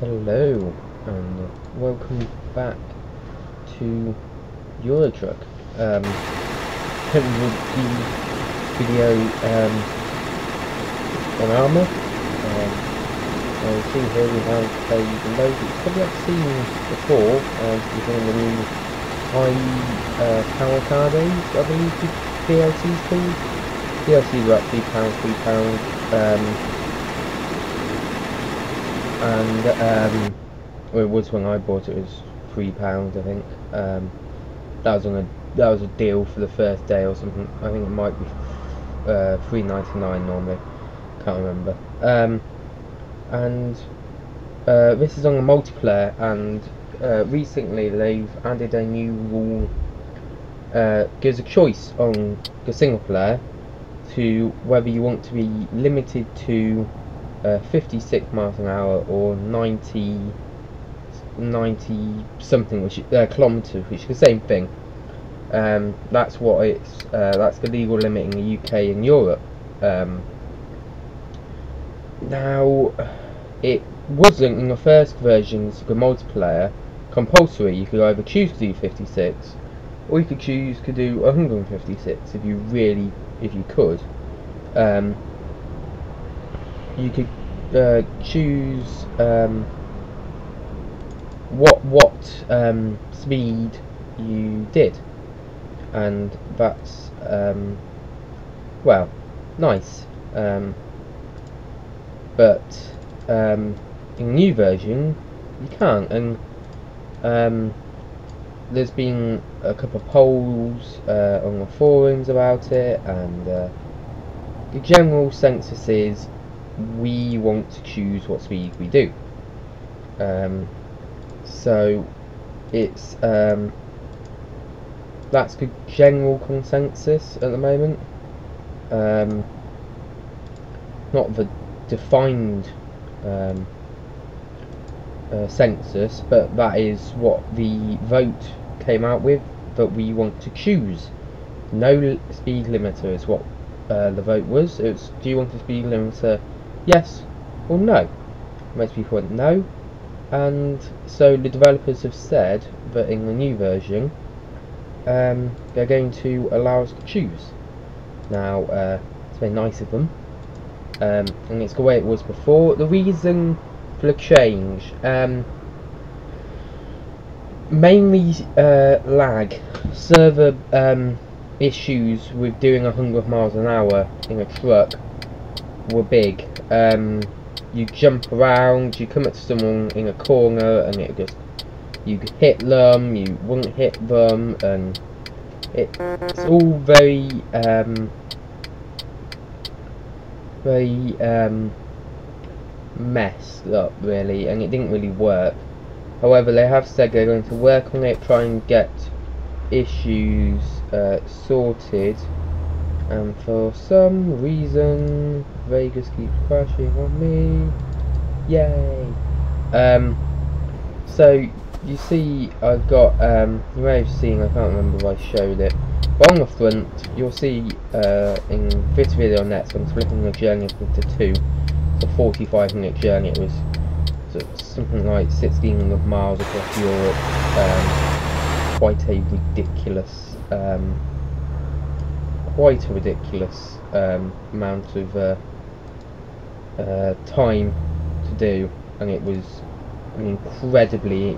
Hello and welcome back to Eurotruck. With the video on armour. See here we have a load that you've probably have seen before. We're doing the new high power cargoes, I believe the DLC's called. DLCs are at £3, £3. Well, it was when I bought it. It was £3, I think. That was a deal for the first day or something. I think it might be £3.99 normally. Can't remember. This is on the multiplayer, and recently they've added a new rule. Gives a choice on the single player to whether you want to be limited to 56 miles an hour or 90 something, which kilometers, which is the same thing. That's what it's that's the legal limit in the UK and Europe. Now, it wasn't in the first versions of the multiplayer compulsory. You could either choose to do 56 or you could choose to do 156 if you could. You could choose what speed you did, and that's well, nice. But in the new version you can't, and there's been a couple of polls on the forums about it, and the general census is we want to choose what speed we do. So it's that's the general consensus at the moment. Not the defined census, but that is what the vote came out with, that we want to choose. No speed limiter is what the vote was. It was, do you want a speed limiter, yes or no? Most people went no, and so the developers have said that in the new version they're going to allow us to choose. Now it's very nice of them, and it's the way it was before. The reason for the change, mainly lag, server issues with doing 100 miles an hour in a truck were big. You jump around, you come up to someone in a corner, and it just, you hit them, you wouldn't hit them, and it's all very messed up really, and it didn't really work. However, they have said they're going to work on it, try and get issues sorted, and for some reason Vegas keeps crashing on me. Yay! So you see, I've got you may have seen, I can't remember if I showed it, but on the front you'll see in this video next, I'm splitting the journey into two. It's a 45-minute journey. It was something like 1600 miles across Europe. Quite a ridiculous amount of time to do, and it was an incredibly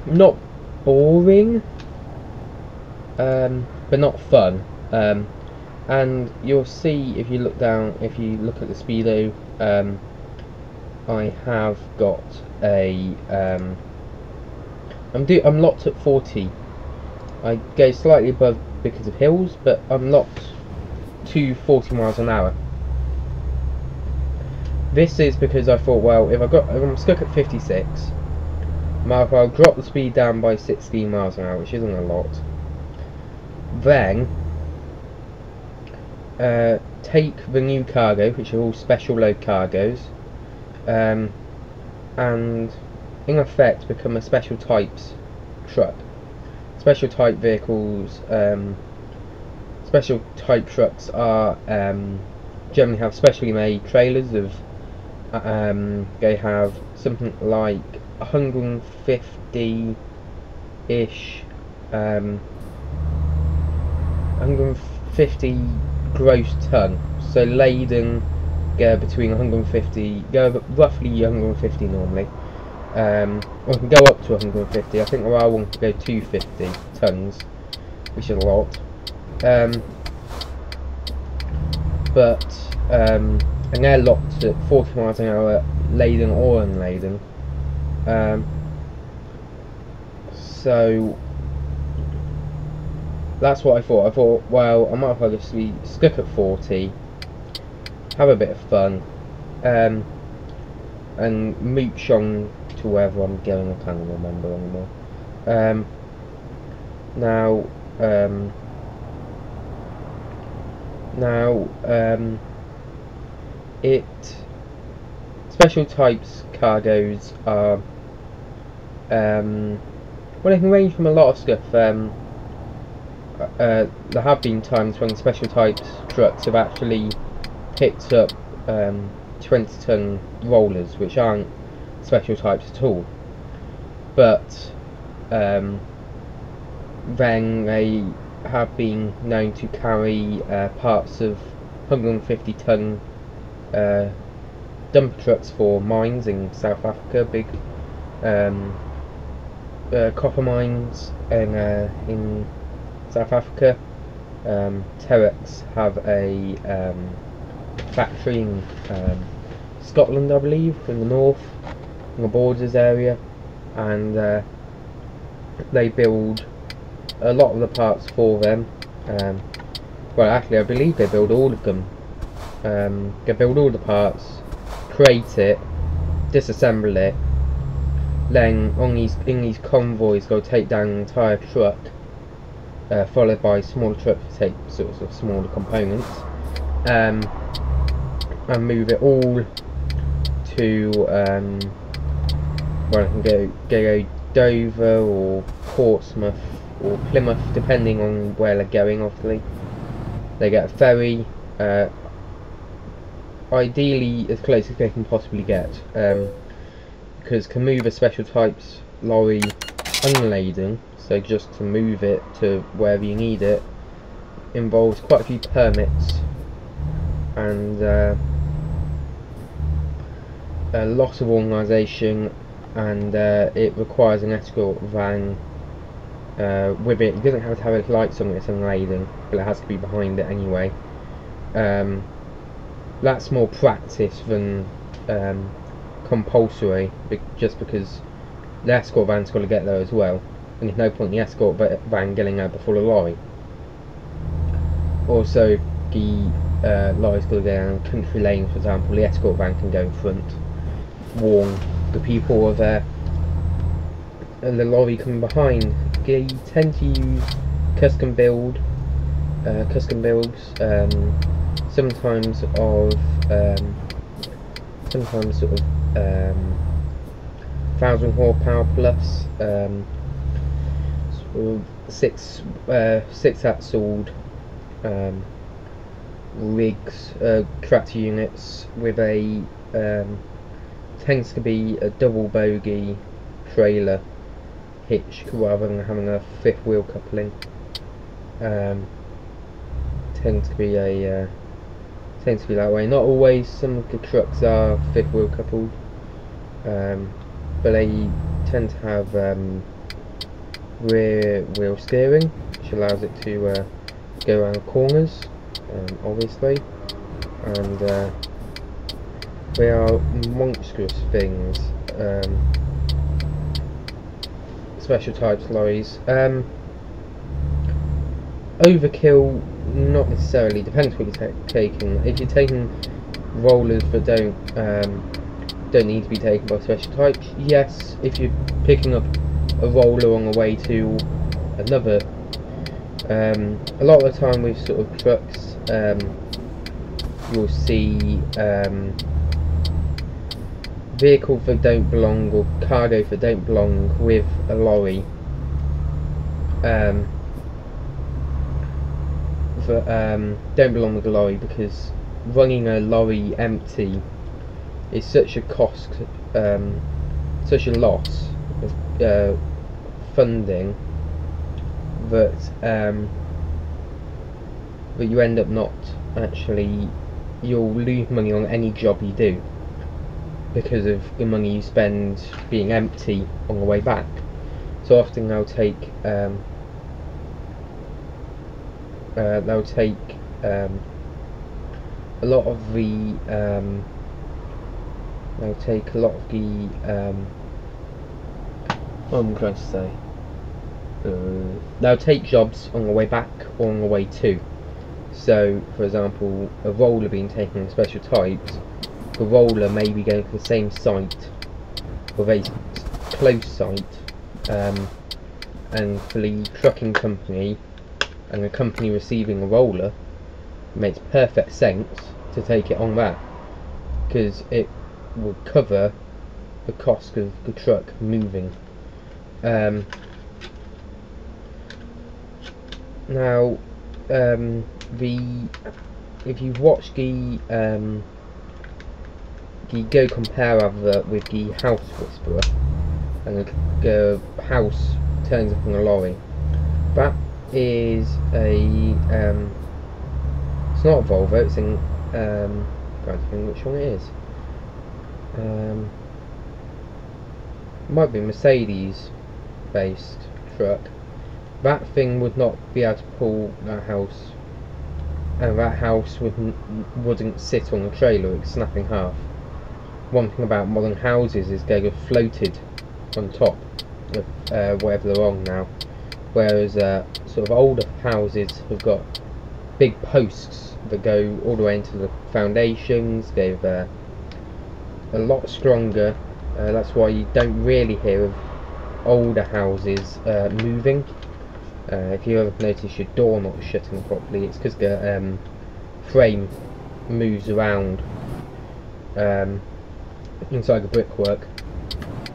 not boring, but not fun. And you'll see if you look down, if you look at the speedo, I have got a I'm locked at 40. I go slightly above because of hills, but I'm locked to 40 miles an hour. This is because I thought, well, if I'm stuck at 56, might as well drop the speed down by 16 miles an hour, which isn't a lot. Then take the new cargo, which are all special load cargoes, and in effect become a special types truck. Special type vehicles, special type trucks are generally have specially made trailers of They have something like 150-ish, 150 gross ton. So laden go between 150, go roughly 150 normally. Or can go up to 150. I think there are ones to go 250 tons, which is a lot. And they're locked at 40 miles an hour, laden or unladen. So that's what I thought. I thought, well, I might as well just stick at 40, have a bit of fun, and mooch on to wherever I'm going. I can't remember anymore. Special types cargoes are well, they can range from a lot of stuff. There have been times when special types trucks have actually picked up 20-ton rollers, which aren't special types at all, but then they have been known to carry parts of 150-ton dumper trucks for mines in South Africa, big copper mines in South Africa. Terex have a factory in Scotland, I believe, in the north, in the borders area, and they build a lot of the parts for them. Well, actually, I believe they build all of them. They build all the parts, create it, disassemble it, then in these convoys they'll take down an entire truck, followed by smaller trucks to take sorts of smaller components, and move it all to well, it can go Dover or Portsmouth or Plymouth, depending on where they're going. Obviously, they get a ferry, ideally as close as they can possibly get, because can move a special types lorry unladen, so just to move it to wherever you need it involves quite a few permits and a lot of organisation, and it requires an escort van with it. It doesn't have to have its lights on when it's unladen, but it has to be behind it anyway. That's more practice than compulsory, just because the escort van's got to get there as well, and there's no point in the escort van getting there before the lorry. Also, the lorry's got to go down country lanes, for example. The escort van can go in front, warn the people are there, and the lorry coming behind. They tend to use custom builds, sometimes sort of 1,000 horsepower plus, sort of six axled rigs, tractor units with a tends to be a double bogie trailer hitch rather than having a fifth wheel coupling. Tends to be that way. Not always. Some of the trucks are fifth wheel coupled, but they tend to have rear wheel steering, which allows it to go around corners, obviously, and they are monstrous things. Special types lorries. Overkill, not necessarily. Depends what you're taking. If you're taking rollers that don't need to be taken by special types, yes. If you're picking up a roller on the way to another, a lot of the time with sort of trucks, you'll see vehicles that don't belong, or cargo that don't belong with a lorry, that don't belong with the lorry, because running a lorry empty is such a cost, such a loss of funding that that you end up not actually, you'll lose money on any job you do because of the money you spend being empty on the way back. So often they'll take a lot of the what am I trying to say? They'll take jobs on the way back or on the way to. So, for example, a roller being taken in special types, the roller may be going to the same site, or very close site, and for the trucking company and the company receiving the roller, it makes perfect sense to take it on that, because it will cover the cost of the truck moving. Now, if you watch the Go Compare advert with the House Whisperer, and the house turns up on a lorry, that is a it's not a Volvo, it's in I'm trying to think which one it is. Might be a Mercedes based truck. That thing would not be able to pull that house, and that house wouldn't sit on the trailer, it would snap in half. One thing about modern houses is they get floated on top of whatever they're on now, whereas sort of older houses have got big posts that go all the way into the foundations. They've a lot stronger. That's why you don't really hear of older houses moving. If you ever notice your door not shutting properly, it's because the frame moves around inside the brickwork,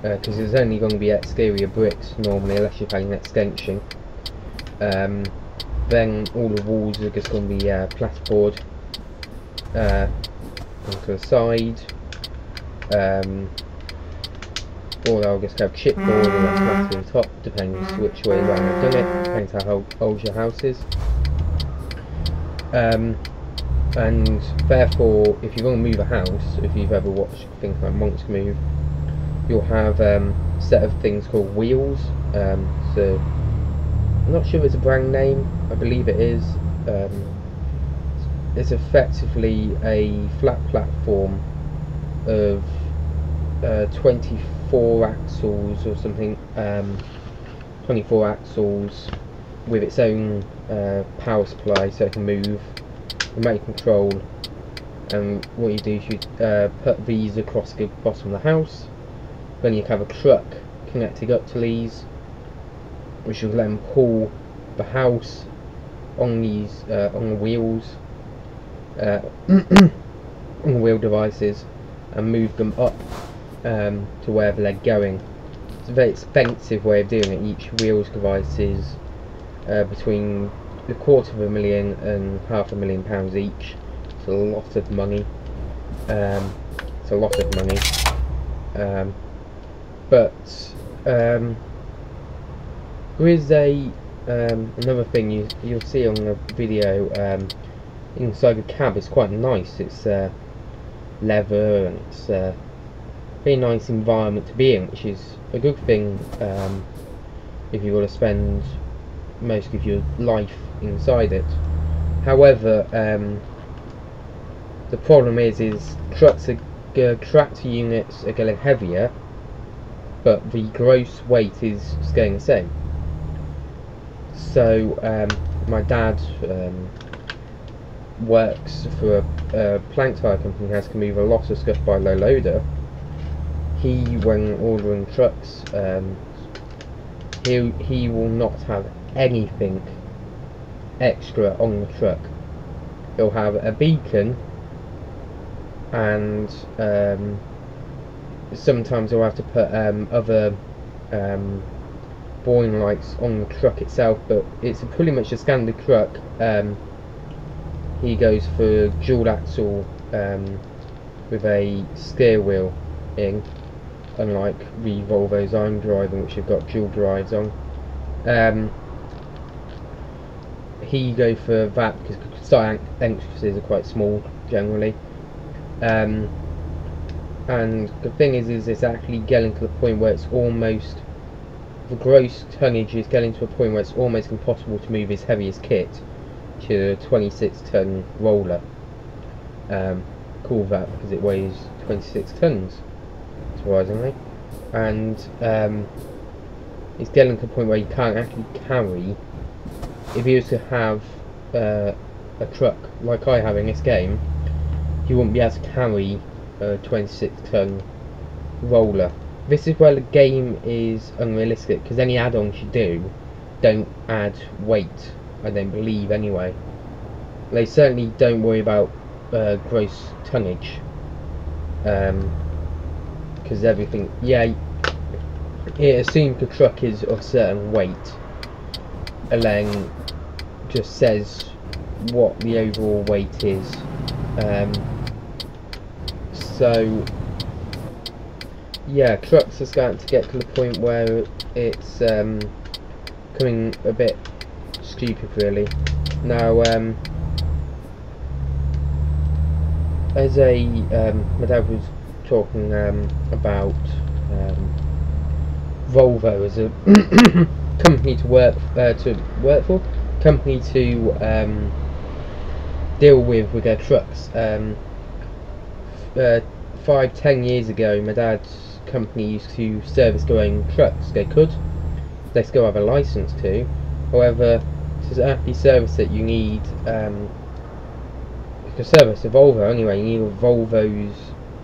because there's only going to be exterior bricks normally, unless you're paying an extension. Then all the walls are just going to be plasterboard onto the side, or they'll just have chipboard and then plaster on top, depends which way around they've done it, depends how old your house is. And therefore, if you're going to move a house, if you've ever watched things like Monks Move, you'll have a set of things called wheels. So I'm not sure if it's a brand name, I believe it is. It's effectively a flat platform of 24 axles or something, 24 axles with its own power supply, so it can move, remote control. And what you do is you put these across the bottom of the house. Then you have a truck connected up to these, which will then pull the house on these on the wheels, on the wheel devices, and move them up to wherever they're going. It's a very expensive way of doing it. Each wheels device is between £250,000 and £500,000 each. It's a lot of money. It's a lot of money. But there is another thing you'll see on the video. Inside the cab is quite nice. It's leather, and it's a very nice environment to be in, which is a good thing if you want to spend most of your life inside it. However, the problem is tractor units are getting heavier, but the gross weight is staying the same. So my dad works for a plank tyre company, has to move a lot of stuff by low loader. He, when ordering trucks, he will not have anything extra on the truck. He'll have a beacon, and sometimes he'll have to put other warning lights on the truck itself, but it's pretty much a standard truck. He goes for dual axle with a steer wheel in, unlike the Volvos I'm driving, which have got dual drives on. He go for that because side entrances are quite small generally. And the thing is it's actually getting to the point where it's almost, the gross tonnage is getting to a point where it's almost impossible to move his heaviest kit to a 26-ton roller. Call that because it weighs 26 tons, surprisingly, and it's getting to the point where you can't actually carry. If you was to have a truck like I have in this game, you wouldn't be able to carry a 26-ton roller. This is where the game is unrealistic, because any add-ons you do don't add weight, I don't believe anyway. They certainly don't worry about gross tonnage, because everything, yeah, it assumes the truck is of certain weight, and then just says what the overall weight is. So yeah, trucks are starting to get to the point where it's becoming a bit stupid, really. Now, as my dad was talking about Volvo as a company to work for, company to deal with their trucks. 5-10 years ago, my dad's company used to service their own trucks. They still have a license to. However, to actually service it, you need to service a Volvo anyway. You need a Volvo's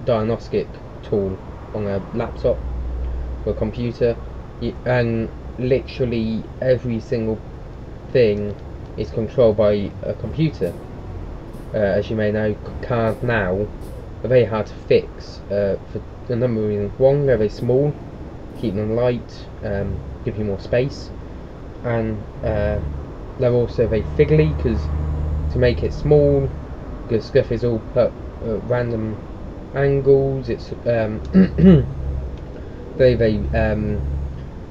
diagnostic tool on a laptop or a computer, and literally every single thing is controlled by a computer. As you may know, cars now are very hard to fix for a number of reasons. One, they're very small, keep them light, give you more space, and they're also very fiddly, because to make it small, the stuff is all put at random angles. It's very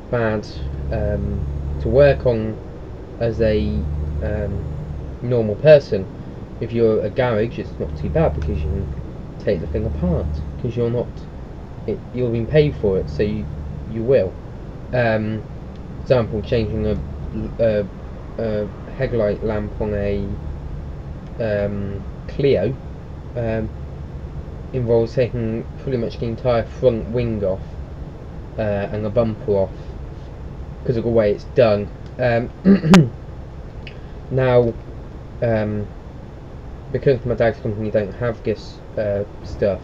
bad to work on as a normal person. If you're a garage, it's not too bad because you can take the thing apart, because you're being paid for it, so you will. Example, changing a headlight lamp on a Clio involves taking pretty much the entire front wing off and the bumper off because of the way it's done. Now, because my dad's company don't have this stuff,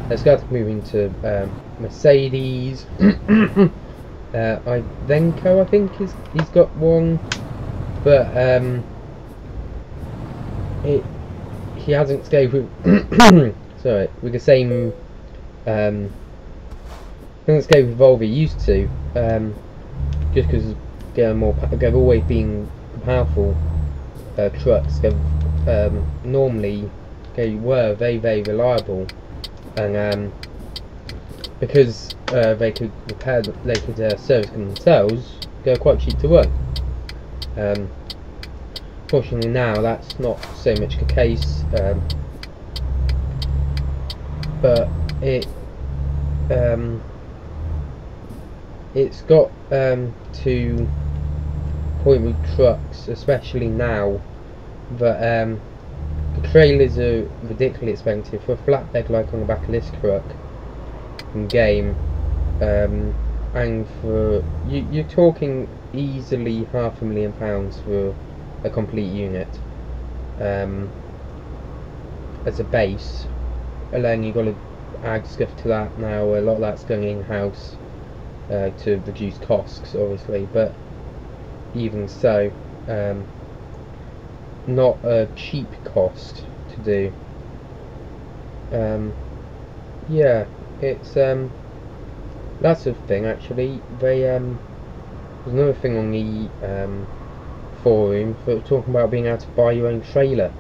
they started moving to Mercedes. Ivenco, I think, he's got one, but he hasn't stayed with sorry, with the same hasn't stayed with Volvo he used to, just because they've always been powerful trucks. Normally they were very reliable, and because they could service them themselves, they're quite cheap to run. Fortunately now that's not so much the case, but it's got to point with trucks, especially now, that the trailers are ridiculously expensive for a flatbed like on the back of this truck in game, and for you're talking easily £500,000 for a complete unit as a base, and then you've got to add stuff to that. Now a lot of that's going in-house to reduce costs, obviously, but even so, not a cheap cost to do. Yeah, it's that's a thing actually. There's another thing on the forum for talking about being able to buy your own trailer.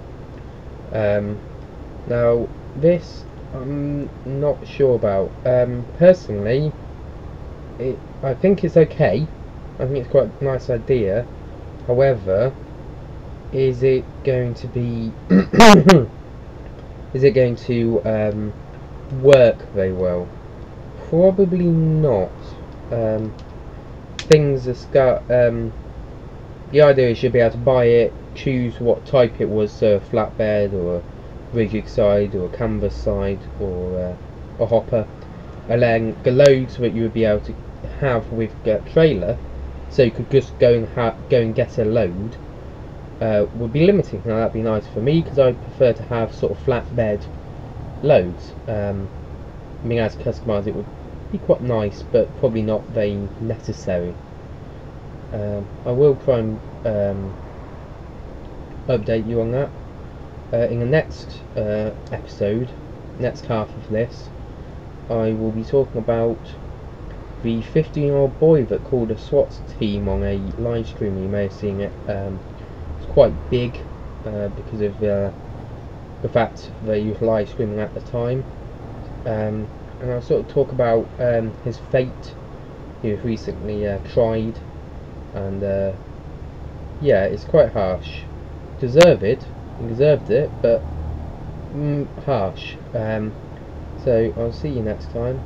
Now this I'm not sure about. Personally, I think it's okay. I think it's quite a nice idea. However, is it going to be is it going to work very well? Probably not. Um, things are the idea is you'll be able to buy it, choose what type it was, so a flatbed or a rigid side or a canvas side or a hopper, and then the loads that you would be able to have with a trailer, so you could just go and get a load, would be limiting. Now that'd be nice for me because I prefer to have sort of flatbed loads. Being able to customise it would be quite nice, but probably not very necessary. I will try and update you on that in the next episode, next half of this. I will be talking about the 15-year-old boy that called a SWAT team on a live stream. You may have seen it. It's quite big because of the fact that he was live streaming at the time. And I'll sort of talk about his fate. He was recently tried, and yeah, it's quite harsh. He deserved it, but harsh. So I'll see you next time,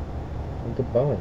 and goodbye.